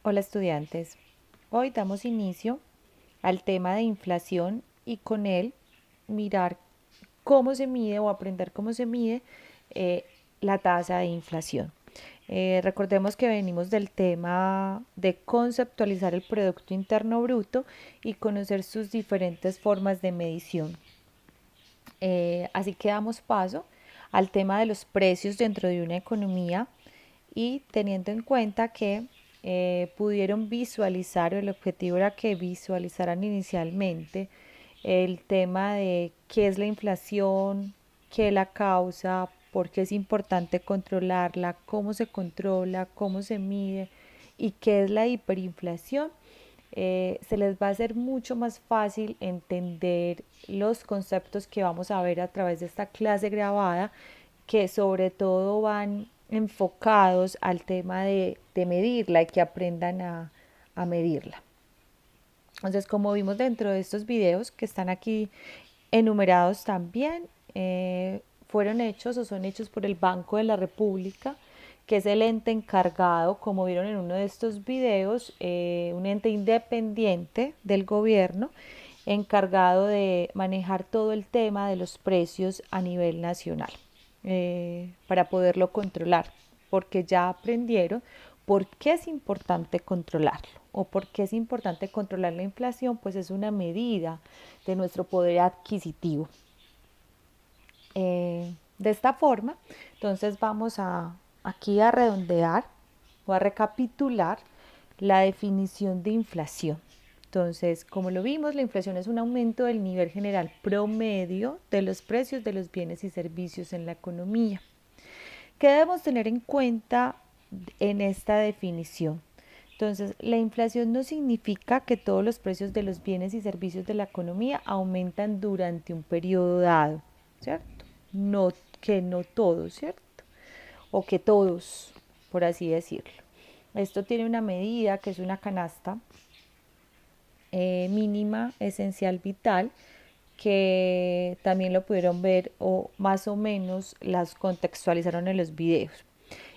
Hola estudiantes, hoy damos inicio al tema de inflación y con él mirar cómo se mide o aprender cómo se mide la tasa de inflación. Recordemos que venimos del tema de conceptualizar el Producto Interno Bruto y conocer sus diferentes formas de medición. Así que damos paso al tema de los precios dentro de una economía y teniendo en cuenta que pudieron visualizar, o el objetivo era que visualizaran inicialmente el tema de qué es la inflación, qué la causa, por qué es importante controlarla, cómo se controla, cómo se mide y qué es la hiperinflación. Se les va a hacer mucho más fácil entender los conceptos que vamos a ver a través de esta clase grabada, que sobre todo van enfocados al tema de medirla y que aprendan a medirla. Entonces, como vimos dentro de estos videos que están aquí enumerados también, fueron hechos o son hechos por el Banco de la República, que es el ente encargado, como vieron en uno de estos videos, un ente independiente del gobierno, encargado de manejar todo el tema de los precios a nivel nacional, para poderlo controlar, porque ya aprendieron por qué es importante controlarlo o por qué es importante controlar la inflación, pues es una medida de nuestro poder adquisitivo. De esta forma, entonces vamos aquí a redondear o a recapitular la definición de inflación. Entonces, como lo vimos, la inflación es un aumento del nivel general promedio de los precios de los bienes y servicios en la economía. ¿Qué debemos tener en cuenta en esta definición? Entonces, la inflación no significa que todos los precios de los bienes y servicios de la economía aumentan durante un periodo dado, ¿cierto? No, que no todos, ¿cierto? O que todos, por así decirlo. Esto tiene una medida que es una canasta mínima, esencial, vital, que también lo pudieron ver o más o menos las contextualizaron en los videos.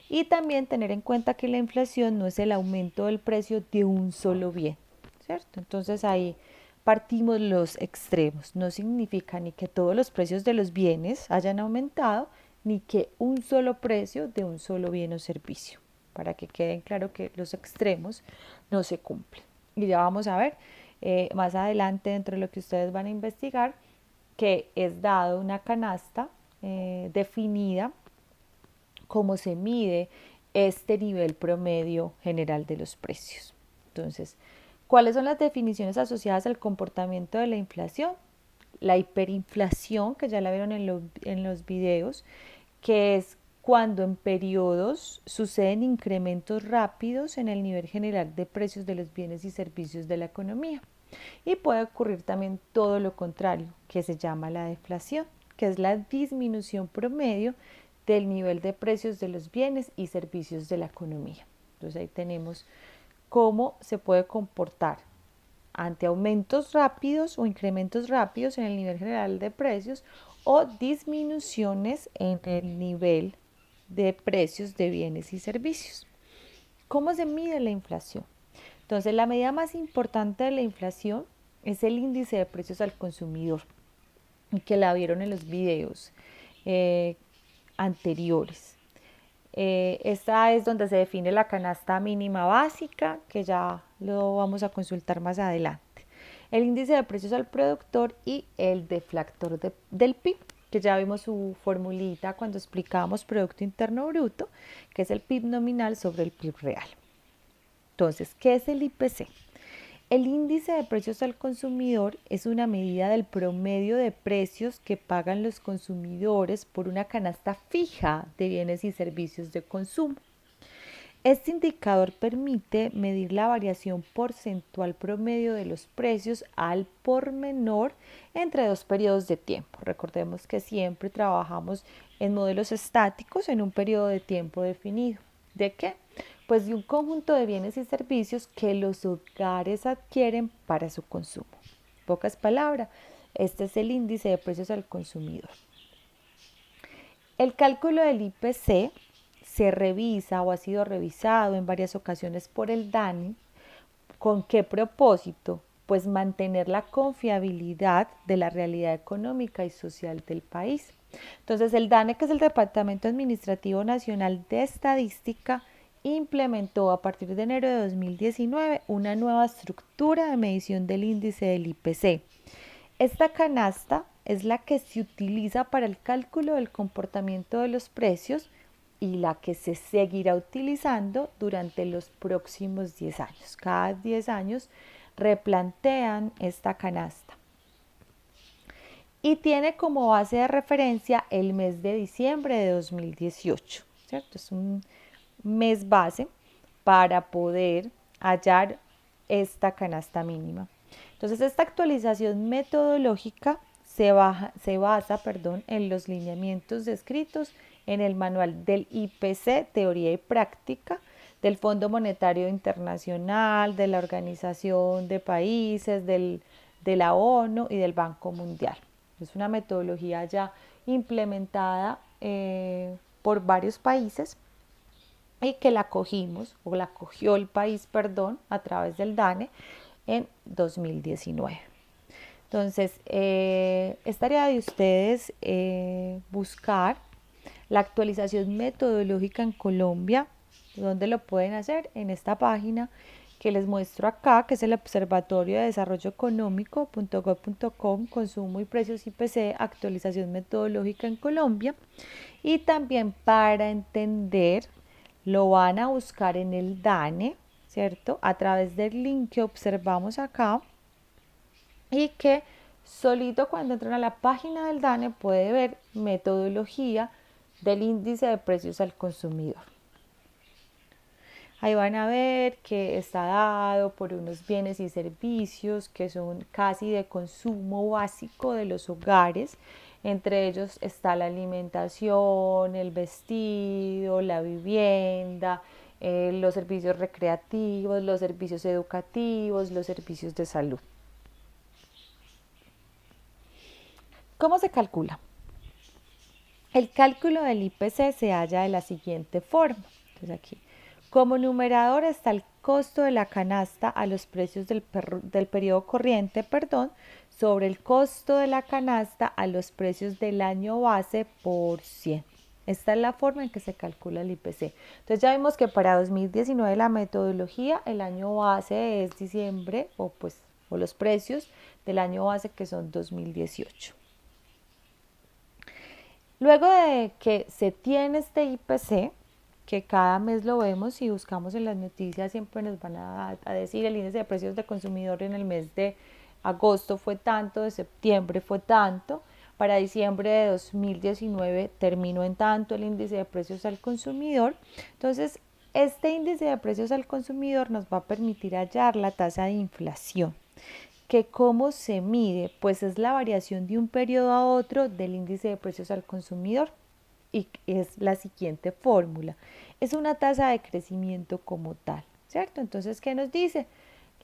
Y también tener en cuenta que la inflación no es el aumento del precio de un solo bien, ¿cierto? Entonces ahí partimos los extremos. No significa ni que todos los precios de los bienes hayan aumentado, ni que un solo precio de un solo bien o servicio, para que queden claro que los extremos no se cumplen. Y ya vamos a ver más adelante dentro de lo que ustedes van a investigar, que es dado una canasta definida cómo se mide este nivel promedio general de los precios. Entonces, ¿cuáles son las definiciones asociadas al comportamiento de la inflación? La hiperinflación, que ya la vieron en los videos, que es cuando en periodos suceden incrementos rápidos en el nivel general de precios de los bienes y servicios de la economía. Y puede ocurrir también todo lo contrario, que se llama la deflación, que es la disminución promedio del nivel de precios de los bienes y servicios de la economía. Entonces ahí tenemos cómo se puede comportar ante aumentos rápidos o incrementos rápidos en el nivel general de precios o disminuciones en el nivel de precios de bienes y servicios. ¿Cómo se mide la inflación? Entonces, la medida más importante de la inflación es el índice de precios al consumidor, que la vieron en los videos eh, anteriores. Esta es donde se define la canasta mínima básica, que ya lo vamos a consultar más adelante. El índice de precios al productor y el deflactor del PIB, que ya vimos su formulita cuando explicábamos Producto Interno Bruto, que es el PIB nominal sobre el PIB real. Entonces, ¿qué es el IPC? El índice de precios al consumidor es una medida del promedio de precios que pagan los consumidores por una canasta fija de bienes y servicios de consumo. Este indicador permite medir la variación porcentual promedio de los precios al por menor entre dos periodos de tiempo. Recordemos que siempre trabajamos en modelos estáticos en un periodo de tiempo definido. ¿De qué? Pues de un conjunto de bienes y servicios que los hogares adquieren para su consumo. En pocas palabras, este es el índice de precios al consumidor. El cálculo del IPC se revisa o ha sido revisado en varias ocasiones por el DANE. ¿Con qué propósito? Pues mantener la confiabilidad de la realidad económica y social del país. Entonces el DANE, que es el Departamento Administrativo Nacional de Estadística, implementó a partir de enero de 2019 una nueva estructura de medición del índice del IPC. Esta canasta es la que se utiliza para el cálculo del comportamiento de los precios y la que se seguirá utilizando durante los próximos 10 años. Cada 10 años replantean esta canasta. Y tiene como base de referencia el mes de diciembre de 2018, ¿cierto? Es un mes base para poder hallar esta canasta mínima. Entonces, esta actualización metodológica se basa en los lineamientos descritos en el manual del IPC, Teoría y Práctica, del Fondo Monetario Internacional, de la Organización de Países, de la ONU y del Banco Mundial. Es una metodología ya implementada por varios países y que la cogimos, o la cogió el país, a través del DANE en 2019. Entonces, es tarea de ustedes buscar la actualización metodológica en Colombia. ¿Dónde lo pueden hacer? En esta página que les muestro acá, que es el Observatorio de Desarrollo Económico.gov.com, consumo y precios IPC, actualización metodológica en Colombia. Y también para entender, lo van a buscar en el DANE, ¿cierto? A través del link que observamos acá y que solito cuando entran a la página del DANE puede ver metodología del índice de precios al consumidor. Ahí van a ver que está dado por unos bienes y servicios que son casi de consumo básico de los hogares. Entre ellos está la alimentación, el vestido, la vivienda, los servicios recreativos, los servicios educativos, los servicios de salud. ¿Cómo se calcula? El cálculo del IPC se halla de la siguiente forma. Entonces aquí, como numerador está el costo de la canasta a los precios del periodo corriente, sobre el costo de la canasta a los precios del año base por 100. Esta es la forma en que se calcula el IPC. Entonces ya vimos que para 2019 la metodología, el año base es diciembre o los precios del año base que son 2018. Luego de que se tiene este IPC, que cada mes lo vemos y buscamos en las noticias, siempre nos van a decir el índice de precios de consumidor en el mes de agosto fue tanto, de septiembre fue tanto, para diciembre de 2019 terminó en tanto el índice de precios al consumidor. Entonces, este índice de precios al consumidor nos va a permitir hallar la tasa de inflación. ¿Que cómo se mide? Pues es la variación de un periodo a otro del índice de precios al consumidor y es la siguiente fórmula. Es una tasa de crecimiento como tal, ¿cierto? Entonces, ¿qué nos dice?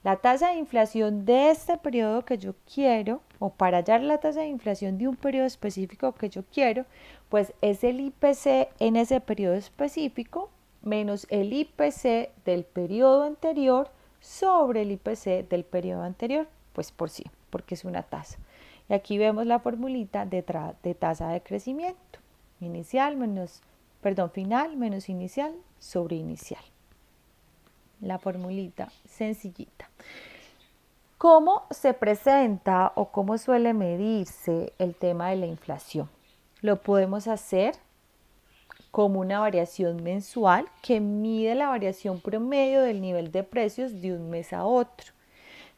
La tasa de inflación de este periodo que yo quiero, o para hallar la tasa de inflación de un periodo específico que yo quiero, pues es el IPC en ese periodo específico menos el IPC del periodo anterior sobre el IPC del periodo anterior, pues por sí, porque es una tasa. Y aquí vemos la formulita de tasa de crecimiento. Final menos inicial sobre inicial. La formulita sencillita. ¿Cómo se presenta o cómo suele medirse el tema de la inflación? Lo podemos hacer como una variación mensual que mide la variación promedio del nivel de precios de un mes a otro.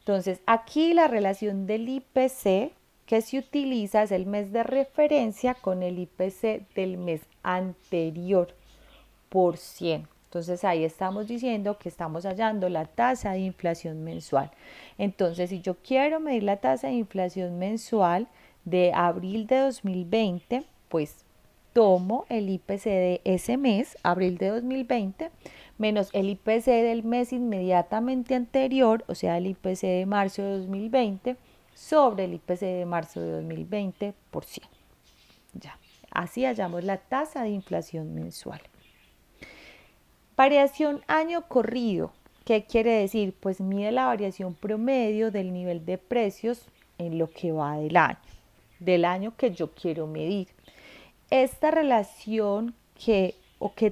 Entonces, aquí la relación del IPC que se utiliza es el mes de referencia con el IPC del mes anterior por 100. Entonces ahí estamos diciendo que estamos hallando la tasa de inflación mensual. Entonces, si yo quiero medir la tasa de inflación mensual de abril de 2020, pues tomo el IPC de ese mes, abril de 2020, menos el IPC del mes inmediatamente anterior, o sea, el IPC de marzo de 2020, sobre el IPC de marzo de 2020 por 100. Ya, así hallamos la tasa de inflación mensual. Variación año corrido. ¿Qué quiere decir? Pues mide la variación promedio del nivel de precios en lo que va del año que yo quiero medir. Esta relación ¿qué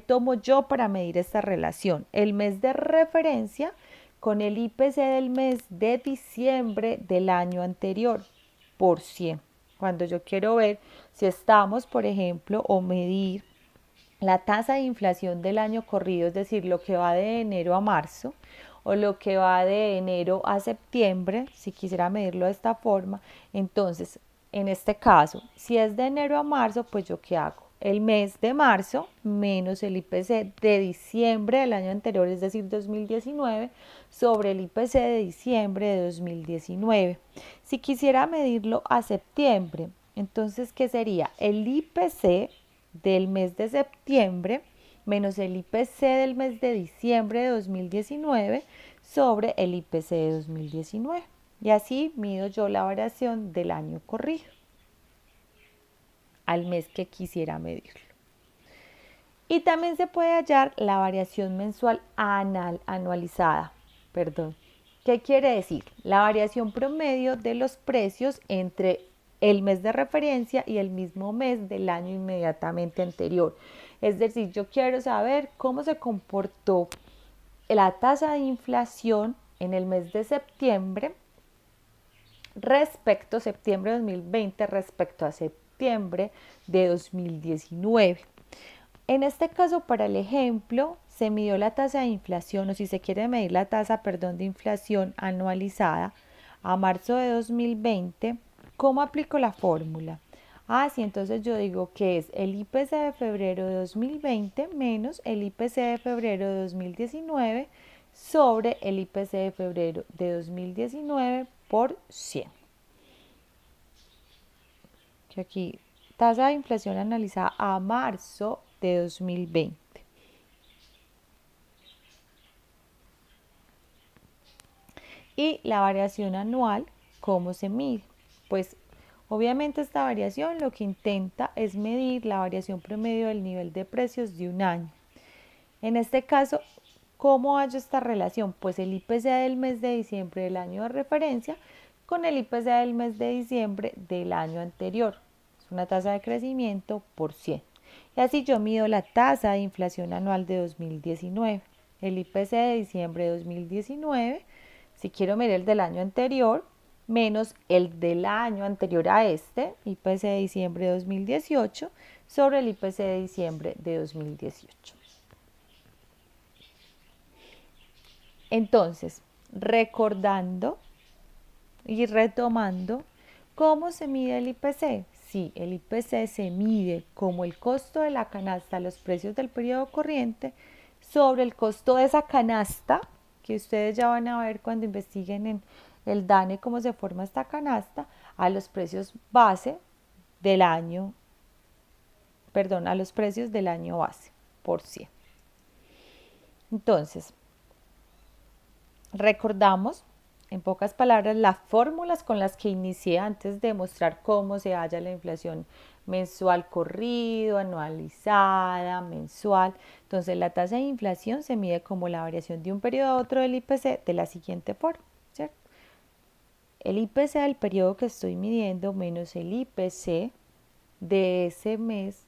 tomo yo para medir esta relación? El mes de referencia con el IPC del mes de diciembre del año anterior por 100. Cuando yo quiero ver si estamos, por ejemplo, o medir la tasa de inflación del año corrido, es decir, lo que va de enero a marzo o lo que va de enero a septiembre, si quisiera medirlo de esta forma, entonces, en este caso, si es de enero a marzo, pues yo qué hago? El mes de marzo menos el IPC de diciembre del año anterior, es decir, 2019, sobre el IPC de diciembre de 2019. Si quisiera medirlo a septiembre, entonces, ¿qué sería? El IPC del mes de septiembre menos el IPC del mes de diciembre de 2019 sobre el IPC de 2019. Y así mido yo la variación del año corrido al mes que quisiera medirlo. Y también se puede hallar la variación mensual anualizada. ¿Qué quiere decir? La variación promedio de los precios entre el mes de referencia y el mismo mes del año inmediatamente anterior. Es decir, yo quiero saber cómo se comportó la tasa de inflación en el mes de septiembre respecto a septiembre de 2020 respecto a septiembre de 2019. En este caso, para el ejemplo, se midió la tasa de inflación, o si se quiere medir la tasa, de inflación anualizada a marzo de 2020. ¿Cómo aplico la fórmula? Sí, entonces yo digo que es el IPC de febrero de 2020 menos el IPC de febrero de 2019 sobre el IPC de febrero de 2019 por 100. Que aquí, tasa de inflación analizada a marzo de 2020. Y la variación anual, ¿cómo se mide? Pues obviamente esta variación lo que intenta es medir la variación promedio del nivel de precios de un año. En este caso, ¿cómo hallo esta relación? Pues el IPC del mes de diciembre del año de referencia con el IPC del mes de diciembre del año anterior. Es una tasa de crecimiento por 100. Y así yo mido la tasa de inflación anual de 2019. El IPC de diciembre de 2019, si quiero medir el del año anterior, menos el del año anterior a este, IPC de diciembre de 2018, sobre el IPC de diciembre de 2018. Entonces, recordando y retomando, ¿cómo se mide el IPC? Sí, el IPC se mide como el costo de la canasta, los precios del periodo corriente, sobre el costo de esa canasta, que ustedes ya van a ver cuando investiguen en el DANE cómo se forma esta canasta, a los precios base del año, a los precios del año base por 100. Entonces, recordamos, en pocas palabras, las fórmulas con las que inicié antes de mostrar cómo se halla la inflación mensual corrido, anualizada, mensual. Entonces, la tasa de inflación se mide como la variación de un periodo a otro del IPC de la siguiente forma, ¿cierto? El IPC del periodo que estoy midiendo menos el IPC de ese mes,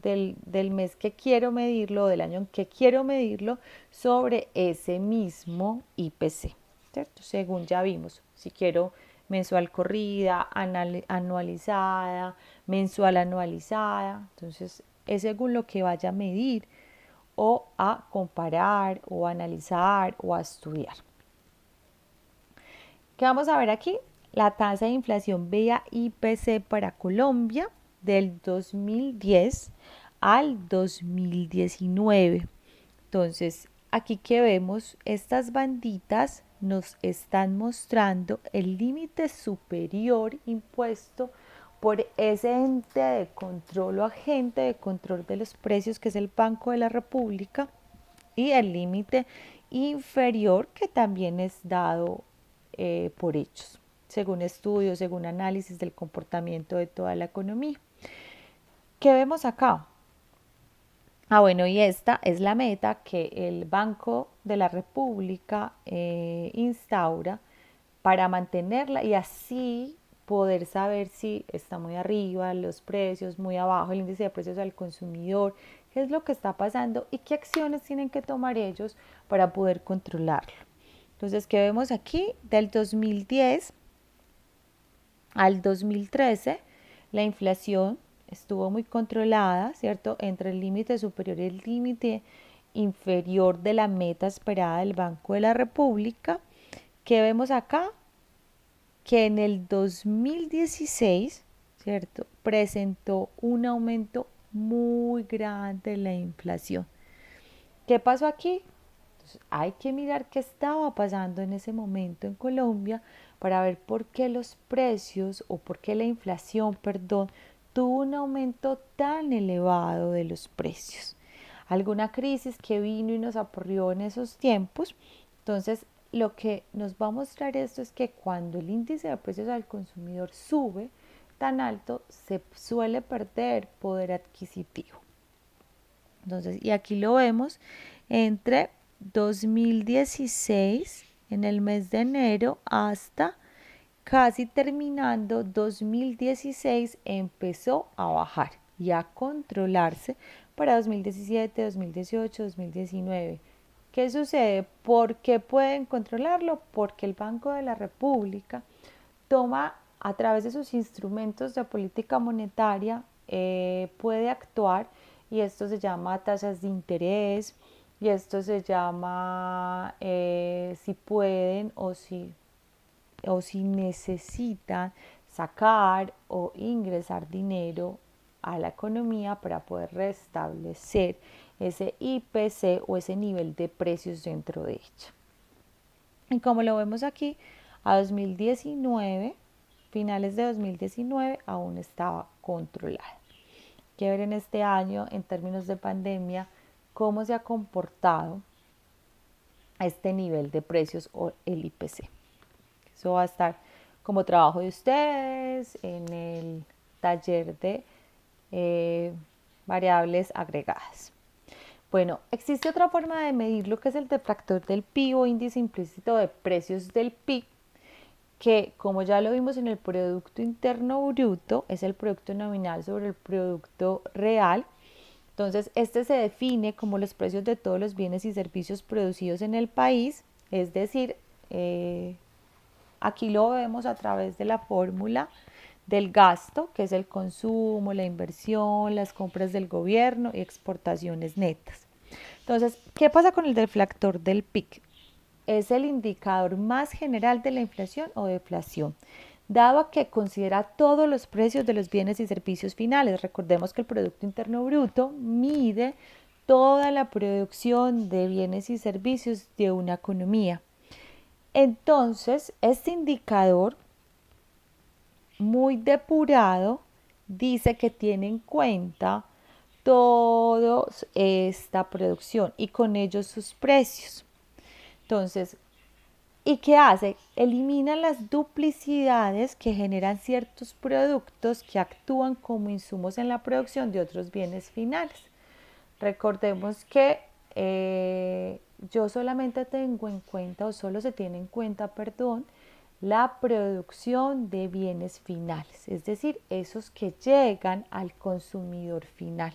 del mes que quiero medirlo, del año en que quiero medirlo, sobre ese mismo IPC, ¿cierto? Según ya vimos, si quiero mensual corrida, anualizada, mensual anualizada, entonces es según lo que vaya a medir o a comparar o a analizar o a estudiar. ¿Qué vamos a ver aquí? La tasa de inflación vía IPC para Colombia del 2010 al 2019. Entonces, aquí que vemos, estas banditas nos están mostrando el límite superior impuesto por ese ente de control o agente de control de los precios que es el Banco de la República y el límite inferior que también es dado por hechos, según estudios, según análisis del comportamiento de toda la economía. ¿Qué vemos acá? Bueno, y esta es la meta que el Banco de la República instaura para mantenerla y así poder saber si está muy arriba los precios, muy abajo el índice de precios al consumidor, qué es lo que está pasando y qué acciones tienen que tomar ellos para poder controlarlo. Entonces, ¿qué vemos aquí? Del 2010 al 2013, la inflación estuvo muy controlada, ¿cierto? Entre el límite superior y el límite inferior de la meta esperada del Banco de la República. ¿Qué vemos acá? Que en el 2016, ¿cierto? Presentó un aumento muy grande de la inflación. ¿Qué pasó aquí? Entonces, hay que mirar qué estaba pasando en ese momento en Colombia para ver por qué los precios o por qué la inflación, perdón, tuvo un aumento tan elevado de los precios. Alguna crisis que vino y nos aporrió en esos tiempos. Entonces, lo que nos va a mostrar esto es que cuando el índice de precios al consumidor sube tan alto, se suele perder poder adquisitivo. Entonces, y aquí lo vemos entre 2016, en el mes de enero, hasta casi terminando 2016, empezó a bajar y a controlarse para 2017, 2018, 2019. ¿Qué sucede? ¿Por qué pueden controlarlo? Porque el Banco de la República toma a través de sus instrumentos de política monetaria, puede actuar y esto se llama tasas de interés y esto se llama si pueden o si necesitan sacar o ingresar dinero a la economía para poder restablecer ese IPC o ese nivel de precios dentro de ella. Y como lo vemos aquí, a 2019, finales de 2019, aún estaba controlada. Hay que ver en este año, en términos de pandemia, cómo se ha comportado este nivel de precios o el IPC. Eso va a estar como trabajo de ustedes en el taller de variables agregadas. Bueno, existe otra forma de medir lo que es el deflactor del PIB o índice implícito de precios del PIB, que como ya lo vimos en el Producto Interno Bruto, es el producto nominal sobre el producto real. Entonces, este se define como los precios de todos los bienes y servicios producidos en el país, es decir, aquí lo vemos a través de la fórmula del gasto, que es el consumo, la inversión, las compras del gobierno y exportaciones netas. Entonces, ¿qué pasa con el deflactor del PIB? Es el indicador más general de la inflación o deflación, dado que considera todos los precios de los bienes y servicios finales. Recordemos que el Producto Interno Bruto mide toda la producción de bienes y servicios de una economía. Entonces, este indicador muy depurado dice que tiene en cuenta toda esta producción y con ellos sus precios. Entonces, ¿y qué hace? Elimina las duplicidades que generan ciertos productos que actúan como insumos en la producción de otros bienes finales. Recordemos que yo solamente tengo en cuenta, o solo se tiene en cuenta, perdón, la producción de bienes finales, es decir, esos que llegan al consumidor final.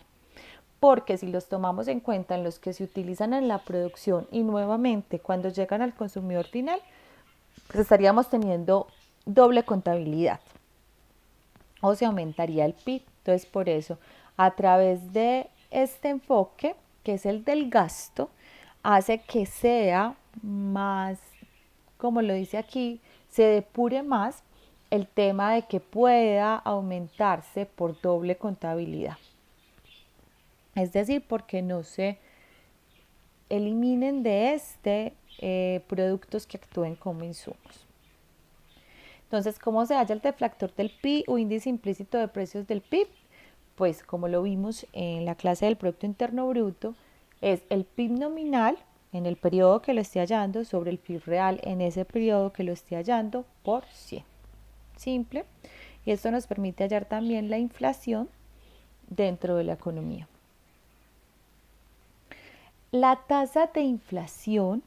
Porque si los tomamos en cuenta en los que se utilizan en la producción y nuevamente cuando llegan al consumidor final, pues estaríamos teniendo doble contabilidad o se aumentaría el PIB. Entonces, por eso, a través de este enfoque, que es el del gasto, hace que sea más, como lo dice aquí, se depure más el tema de que pueda aumentarse por doble contabilidad. Es decir, porque no se eliminen de este productos que actúen como insumos. Entonces, ¿cómo se halla el deflactor del PIB o índice implícito de precios del PIB? Pues como lo vimos en la clase del Producto Interno Bruto, es el PIB nominal en el periodo que lo esté hallando sobre el PIB real en ese periodo que lo esté hallando por 100. Simple. Y esto nos permite hallar también la inflación dentro de la economía. La tasa de inflación,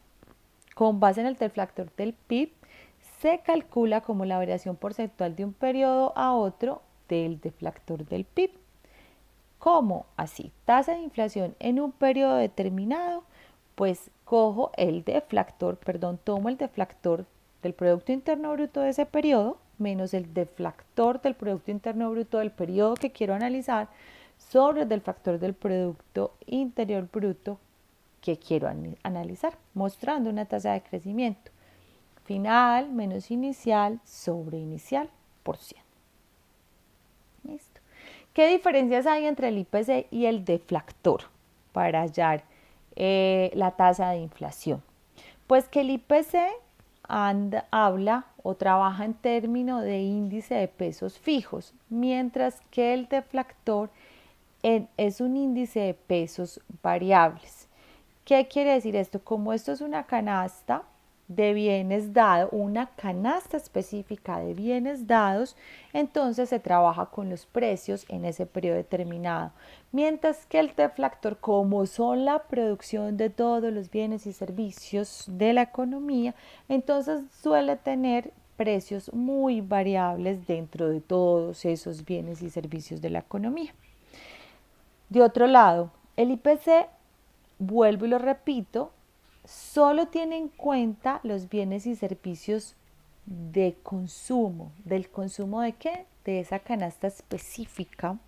con base en el deflactor del PIB, se calcula como la variación porcentual de un periodo a otro del deflactor del PIB. ¿Cómo? Así, tasa de inflación en un periodo determinado, pues tomo el deflactor del Producto Interno Bruto de ese periodo menos el deflactor del Producto Interno Bruto del periodo que quiero analizar sobre el deflactor del Producto Interior Bruto que quiero analizar, mostrando una tasa de crecimiento final menos inicial sobre inicial por 100. ¿Listo? ¿Qué diferencias hay entre el IPC y el deflactor para hallar la tasa de inflación? Pues que el IPC habla o trabaja en términos de índice de pesos fijos, mientras que el deflactor es un índice de pesos variables. ¿Qué quiere decir esto? Como esto es una canasta de bienes dados, una canasta específica de bienes dados, entonces se trabaja con los precios en ese periodo determinado. Mientras que el deflactor, como son la producción de todos los bienes y servicios de la economía, entonces suele tener precios muy variables dentro de todos esos bienes y servicios de la economía. De otro lado, el IPC, vuelvo y lo repito, solo tiene en cuenta los bienes y servicios de consumo. ¿Del consumo de qué? De esa canasta específica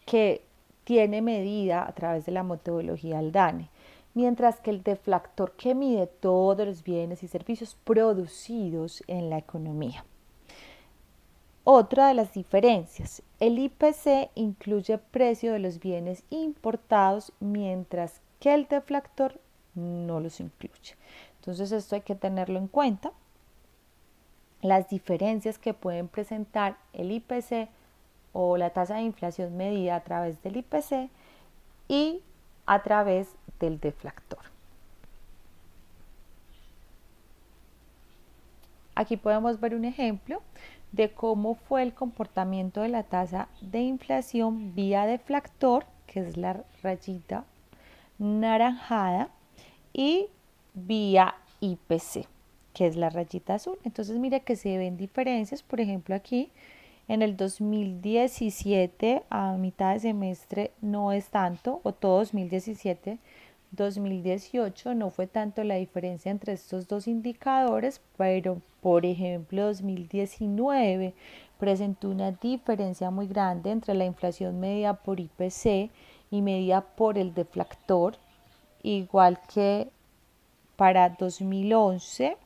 que tiene medida a través de la metodología Aldane. Mientras que el deflactor que mide todos los bienes y servicios producidos en la economía. Otra de las diferencias, el IPC incluye precio de los bienes importados, mientras que el deflactor no los incluye. Entonces esto hay que tenerlo en cuenta. Las diferencias que pueden presentar el IPC o la tasa de inflación medida a través del IPC y a través del deflactor. Aquí podemos ver un ejemplo de cómo fue el comportamiento de la tasa de inflación vía deflactor, que es la rayita naranjada, y vía IPC, que es la rayita azul. Entonces mira que se ven diferencias, por ejemplo aquí en el 2017 a mitad de semestre no es tanto, o todo 2017, 2018 no fue tanto la diferencia entre estos dos indicadores, pero por ejemplo 2019 presentó una diferencia muy grande entre la inflación medida por IPC y medida por el deflactor, igual que para 2011,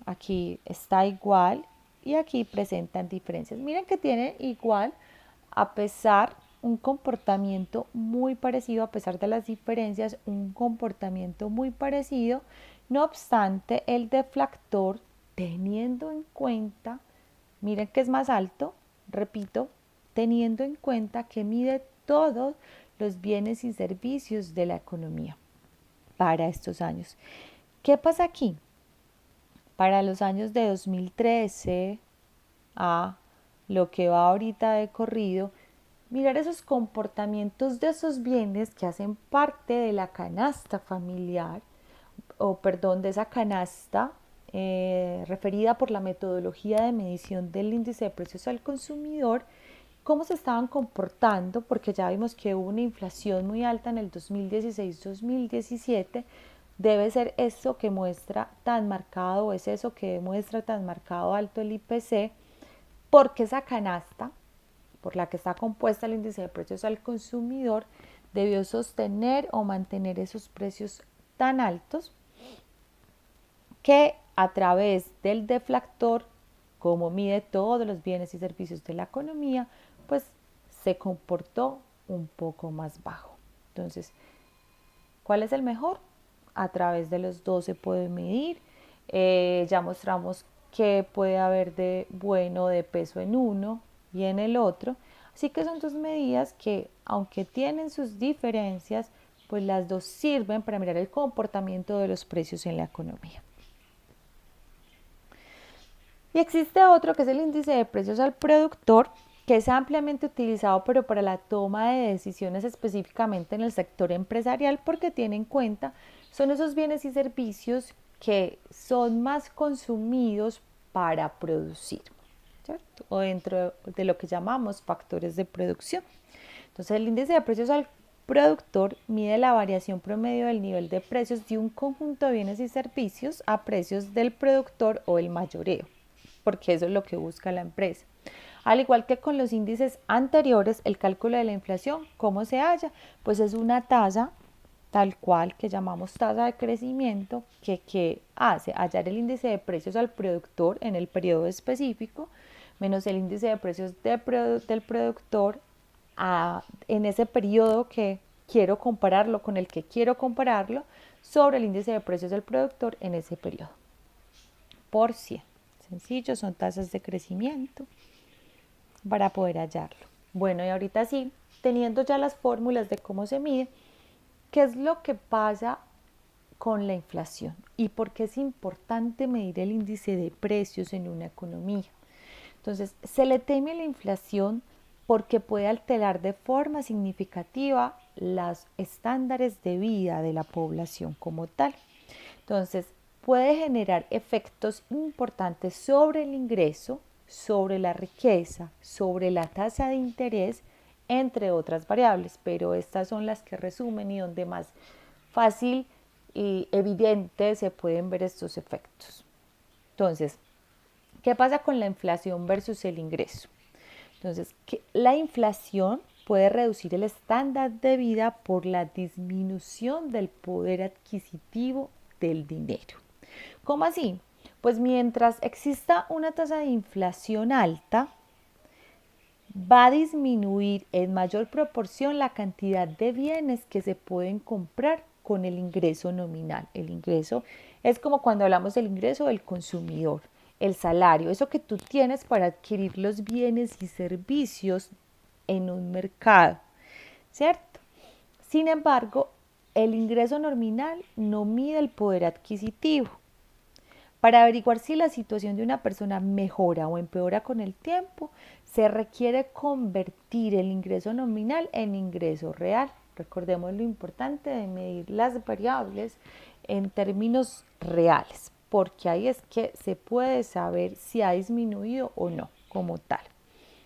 aquí está igual y aquí presentan diferencias. Miren que tienen igual, a pesar un comportamiento muy parecido, a pesar de las diferencias, un comportamiento muy parecido. No obstante, el deflactor, teniendo en cuenta, miren que es más alto, repito, teniendo en cuenta que mide todos los bienes y servicios de la economía para estos años. ¿Qué pasa aquí? Para los años de 2013 a lo que va ahorita de corrido, mirar esos comportamientos de esos bienes que hacen parte de la canasta familiar, de esa canasta referida por la metodología de medición del índice de precios al consumidor, cómo se estaban comportando, porque ya vimos que hubo una inflación muy alta en el 2016-2017, debe ser eso que muestra tan marcado, o es eso que demuestra tan marcado alto el IPC, porque esa canasta por la que está compuesta el índice de precios al consumidor debió sostener o mantener esos precios tan altos que a través del deflactor, como mide todos los bienes y servicios de la economía, pues se comportó un poco más bajo. Entonces, ¿cuál es el mejor? A través de los dos se puede medir. Ya mostramos qué puede haber de bueno de peso en uno y en el otro. Así que son dos medidas que, aunque tienen sus diferencias, pues las dos sirven para mirar el comportamiento de los precios en la economía. Y existe otro que es el índice de precios al productor, que es ampliamente utilizado pero para la toma de decisiones específicamente en el sector empresarial porque tiene en cuenta son esos bienes y servicios que son más consumidos para producir, ¿cierto? O dentro de lo que llamamos factores de producción. Entonces el índice de precios al productor mide la variación promedio del nivel de precios de un conjunto de bienes y servicios a precios del productor o el mayoreo, porque eso es lo que busca la empresa. Al igual que con los índices anteriores, el cálculo de la inflación, ¿cómo se halla? Pues es una tasa tal cual que llamamos tasa de crecimiento que hace hallar el índice de precios al productor en el periodo específico menos el índice de precios del productor en ese periodo que quiero compararlo con el que quiero compararlo sobre el índice de precios del productor en ese periodo. Por 100. Sencillo, son tasas de crecimiento para poder hallarlo. Bueno, y ahorita sí, teniendo ya las fórmulas de cómo se mide, ¿qué es lo que pasa con la inflación y por qué es importante medir el índice de precios en una economía? Entonces, se le teme la inflación porque puede alterar de forma significativa los estándares de vida de la población como tal. Entonces, puede generar efectos importantes sobre el ingreso, sobre la riqueza, sobre la tasa de interés, entre otras variables, pero estas son las que resumen y donde más fácil y evidente se pueden ver estos efectos. Entonces, ¿qué pasa con la inflación versus el ingreso? Entonces, la inflación puede reducir el estándar de vida por la disminución del poder adquisitivo del dinero. ¿Cómo así? Pues mientras exista una tasa de inflación alta, va a disminuir en mayor proporción la cantidad de bienes que se pueden comprar con el ingreso nominal. El ingreso es como cuando hablamos del ingreso del consumidor, el salario, eso que tú tienes para adquirir los bienes y servicios en un mercado, ¿cierto? Sin embargo, el ingreso nominal no mide el poder adquisitivo. Para averiguar si la situación de una persona mejora o empeora con el tiempo, se requiere convertir el ingreso nominal en ingreso real. Recordemos lo importante de medir las variables en términos reales, porque ahí es que se puede saber si ha disminuido o no como tal.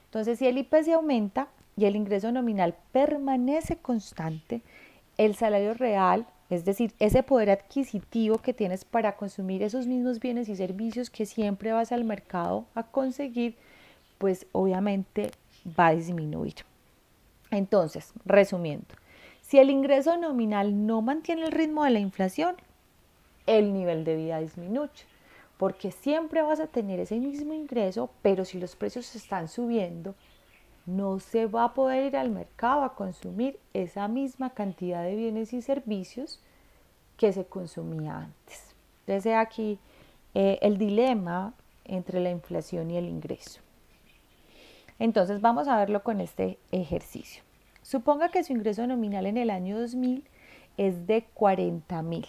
Entonces, si el IPC aumenta y el ingreso nominal permanece constante, el salario real, es decir, ese poder adquisitivo que tienes para consumir esos mismos bienes y servicios que siempre vas al mercado a conseguir, pues obviamente va a disminuir. Entonces, resumiendo, si el ingreso nominal no mantiene el ritmo de la inflación, el nivel de vida disminuye, porque siempre vas a tener ese mismo ingreso, pero si los precios están subiendo, no se va a poder ir al mercado a consumir esa misma cantidad de bienes y servicios que se consumía antes. Entonces aquí el dilema entre la inflación y el ingreso. Entonces vamos a verlo con este ejercicio. Suponga que su ingreso nominal en el año 2000 es de 40.000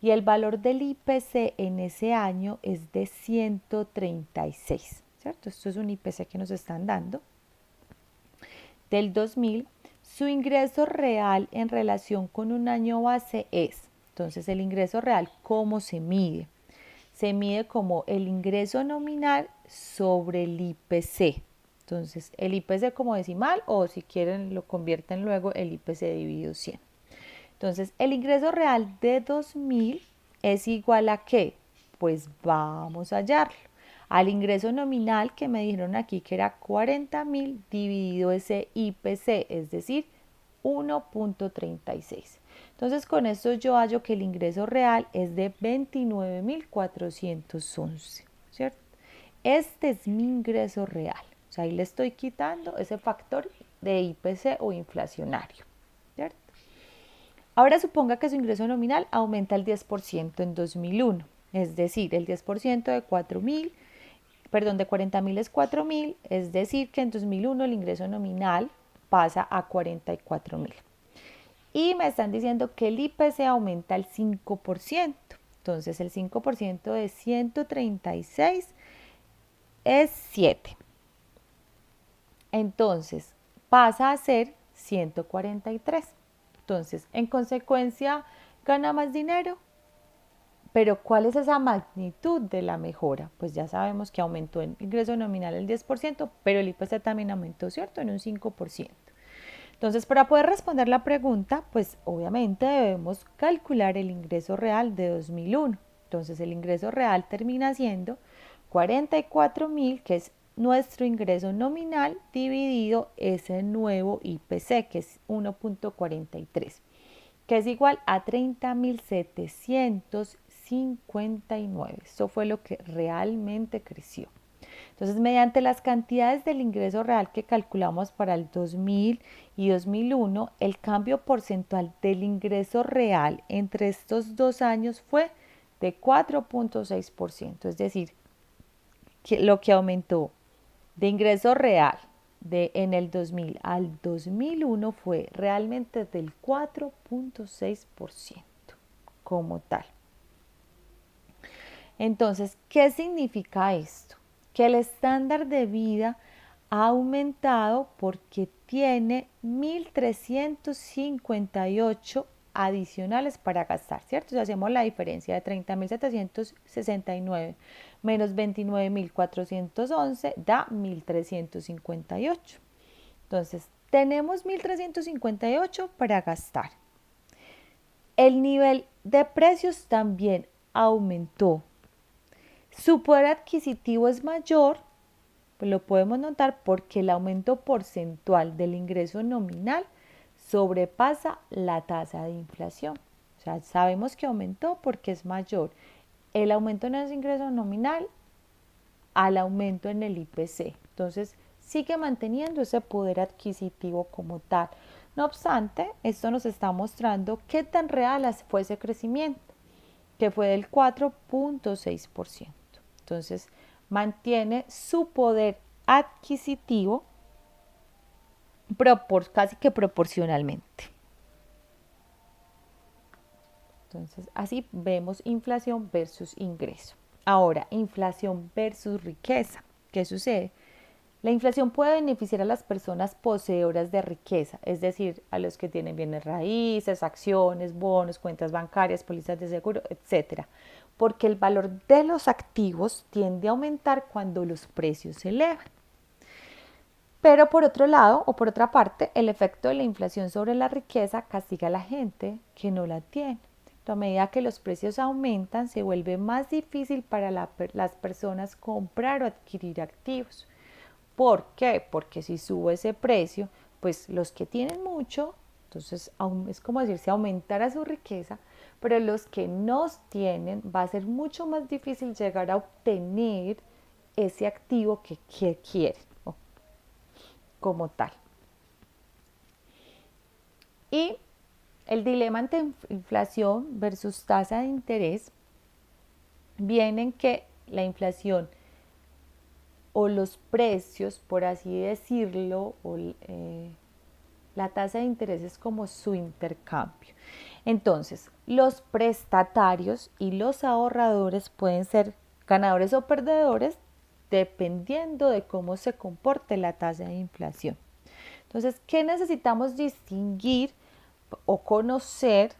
y el valor del IPC en ese año es de 136, ¿cierto? Esto es un IPC que nos están dando. Del 2000, su ingreso real en relación con un año base es, entonces el ingreso real, ¿cómo se mide? Se mide como el ingreso nominal sobre el IPC. Entonces, el IPC como decimal o si quieren lo convierten luego el IPC dividido 100. Entonces, el ingreso real de 2000 es igual a ¿qué? Pues vamos a hallarlo. Al ingreso nominal que me dijeron aquí que era 40.000 dividido ese IPC, es decir, 1.36. Entonces, con esto yo hallo que el ingreso real es de 29.411, ¿cierto? Este es mi ingreso real. O sea, ahí le estoy quitando ese factor de IPC o inflacionario, ¿cierto? Ahora suponga que su ingreso nominal aumenta el 10% en 2001, es decir, el 10% de 40.000 es 4.000, es decir, que en 2001 el ingreso nominal pasa a 44.000. Y me están diciendo que el IPC aumenta el 5%. Entonces el 5% de 136 es 7. Entonces, pasa a ser 143. Entonces, en consecuencia, gana más dinero. Pero ¿cuál es esa magnitud de la mejora? Pues ya sabemos que aumentó el ingreso nominal el 10%, pero el IPC también aumentó, ¿cierto? En un 5%. Entonces, para poder responder la pregunta, pues obviamente debemos calcular el ingreso real de 2001. Entonces, el ingreso real termina siendo 44.000, que es nuestro ingreso nominal, dividido ese nuevo IPC, que es 1.43, que es igual a 30.759. Eso fue lo que realmente creció. Entonces, mediante las cantidades del ingreso real que calculamos para el 2000 y 2001, el cambio porcentual del ingreso real entre estos 2 años fue de 4.6%, es decir, que lo que aumentó de ingreso real en el 2000 al 2001 fue realmente del 4.6% como tal. Entonces, ¿qué significa esto? Que el estándar de vida ha aumentado porque tiene 1.358 adicionales para gastar, ¿cierto? Si hacemos la diferencia de 30.769 menos 29.411 da 1.358. Entonces, tenemos 1.358 para gastar. El nivel de precios también aumentó. Su poder adquisitivo es mayor, pues lo podemos notar porque el aumento porcentual del ingreso nominal sobrepasa la tasa de inflación. O sea, sabemos que aumentó porque es mayor el aumento en ese ingreso nominal al aumento en el IPC. Entonces, sigue manteniendo ese poder adquisitivo como tal. No obstante, esto nos está mostrando qué tan real fue ese crecimiento, que fue del 4.6%. Entonces, mantiene su poder adquisitivo casi que proporcionalmente. Entonces, así vemos inflación versus ingreso. Ahora, inflación versus riqueza. ¿Qué sucede? La inflación puede beneficiar a las personas poseedoras de riqueza, es decir, a los que tienen bienes raíces, acciones, bonos, cuentas bancarias, pólizas de seguro, etcétera, porque el valor de los activos tiende a aumentar cuando los precios se elevan. Pero por otro lado, o por otra parte, el efecto de la inflación sobre la riqueza castiga a la gente que no la tiene. A medida que los precios aumentan, se vuelve más difícil para las personas comprar o adquirir activos. ¿Por qué? Porque si sube ese precio, pues los que tienen mucho, entonces es como decir, si aumentara su riqueza, pero los que no tienen, va a ser mucho más difícil llegar a obtener ese activo que quieren como tal. Y el dilema ante inflación versus tasa de interés viene en que la inflación o los precios, por así decirlo, la tasa de interés es como su intercambio. Entonces, los prestatarios y los ahorradores pueden ser ganadores o perdedores dependiendo de cómo se comporte la tasa de inflación. Entonces, ¿qué necesitamos distinguir o conocer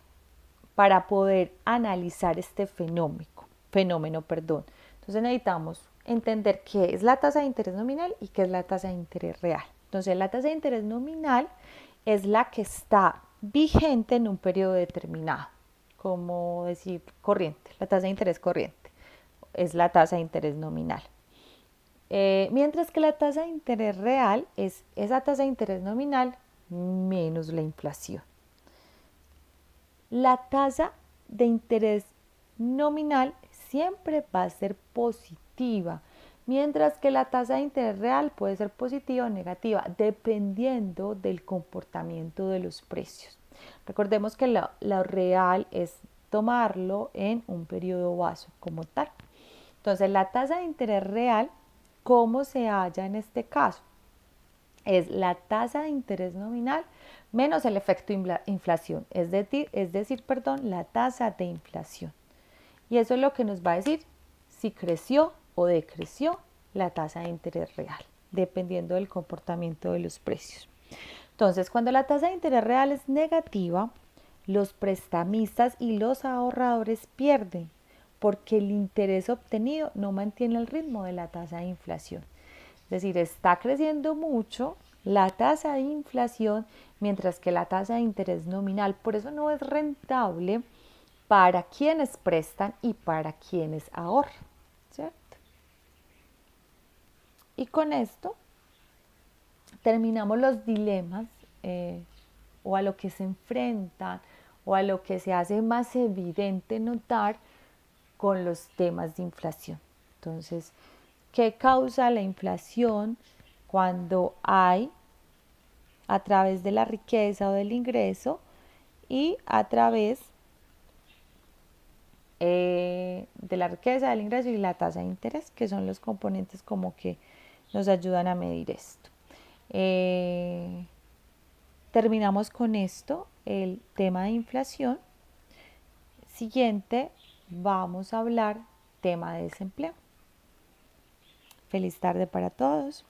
para poder analizar este fenómeno? Entonces necesitamos entender qué es la tasa de interés nominal y qué es la tasa de interés real. Entonces la tasa de interés nominal es la que está vigente en un periodo determinado, como decir corriente, la tasa de interés corriente es la tasa de interés nominal. Mientras que la tasa de interés real es esa tasa de interés nominal menos la inflación. La tasa de interés nominal siempre va a ser positiva, mientras que la tasa de interés real puede ser positiva o negativa, dependiendo del comportamiento de los precios. Recordemos que lo real es tomarlo en un periodo base como tal. Entonces, la tasa de interés real, ¿cómo se halla en este caso? Es la tasa de interés nominal menos el efecto inflación, es decir, la tasa de inflación. Y eso es lo que nos va a decir si creció o decreció la tasa de interés real. dependiendo del comportamiento de los precios. Entonces, cuando la tasa de interés real es negativa, los prestamistas y los ahorradores pierden porque el interés obtenido no mantiene el ritmo de la tasa de inflación. Es decir, está creciendo mucho la tasa de inflación mientras que la tasa de interés nominal. Por eso no es rentable para quienes prestan y para quienes ahorran, ¿cierto? Y con esto terminamos los dilemas o a lo que se enfrentan o a lo que se hace más evidente notar con los temas de inflación. Entonces, ¿qué causa la inflación cuando hay a través de la riqueza o del ingreso y a través de la riqueza, del ingreso y la tasa de interés, que son los componentes como que nos ayudan a medir esto? Terminamos con esto, el tema de inflación. Siguiente, vamos a hablar tema de desempleo. Feliz tarde para todos.